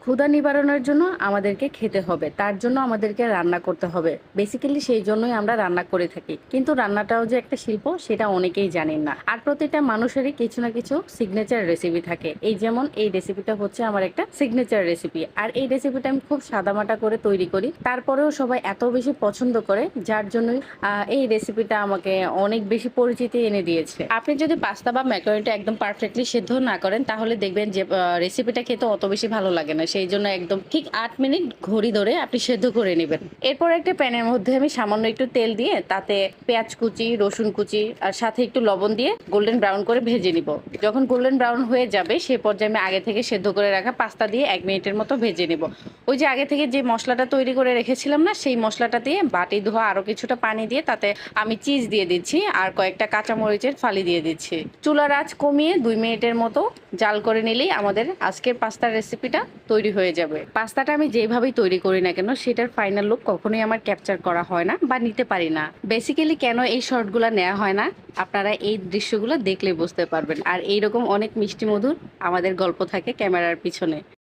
ক্ষুধা নিবারণের জন্য আমাদেরকে খেতে হবে। তার জন্য আমাদেরকে রান্না করতে হবে। বেসিক্যালি সেই জন্যই আমরা রান্না করে থাকি। কিন্তু রান্নাটাও যে একটা শিল্প সেটা অনেকেই জানেন না। আর প্রতিটা মানুষেরই কিছু না কিছু সিগনেচার রেসিপি থাকে। এই যেমন এই রেসিপিটা হচ্ছে আমার একটা সিগনেচার রেসিপি। আর এই রেসিপিটা আমি খুব সাদামাটা করে তৈরি করি। তারপরেও সবাই এত বেশি পছন্দ করে যার জন্যই এই রেসিপিটা আমাকে অনেক বেশি পরিচিতি এনে দিয়েছে। আপনি যদি পাস্তা বা ম্যাকারনিটা একদম পারফেক্টলি সেদ্ধ না করেন তাহলে দেখবেন যে রেসিপিটা খেতে অত বেশি ভালো লাগে না। সেই জন্য একদম ঠিক ৮ মিনিট ঘড়ি ধরে আপনি সেদ্ধ করে নেবেন। এরপর একটা প্যানের মধ্যে আমি সামান্য একটু তেল দিয়ে তাতে পেঁয়াজ কুচি, রসুন কুচি আর সাথে একটু লবণ দিয়ে গোল্ডেন ব্রাউন করে ভেজে নিব। যখন গোল্ডেন ব্রাউন হয়ে যাবে সেই পর্যায়ে আমি আগে থেকে সেদ্ধ করে রাখা পাস্তা দিয়ে ১ মিনিটের মতো ভেজে নিব। ওই যে আগে থেকে যে মশলাটা তৈরি করে রেখেছিলাম না, সেই মশলাটা দিয়ে বাটি ধোয়া আরো কিছুটা পানি দিয়ে তাতে আমি চিজ দিয়ে দিচ্ছি আর কয়েকটা কাঁচামরিচের ফালি দিয়ে দিচ্ছি। চুলার আঁচ কমিয়ে ২ মিনিটের মতো জাল করে নিলেই আমাদের আজকের পাস্তার রেসিপিটা তৈরি হয়ে যাবে। পাস্তাটা আমি যেভাবেই তৈরি করি না কেন সেটার ফাইনাল লুক কখনোই আমার ক্যাপচার করা হয় না বা নিতে পারি না। বেসিক্যালি কেন এই শর্টগুলো নেওয়া হয় না আপনারা এই দৃশ্যগুলো দেখলে বুঝতে পারবেন। আর এইরকম অনেক মিষ্টি মধুর আমাদের গল্প থাকে ক্যামেরার পিছনে।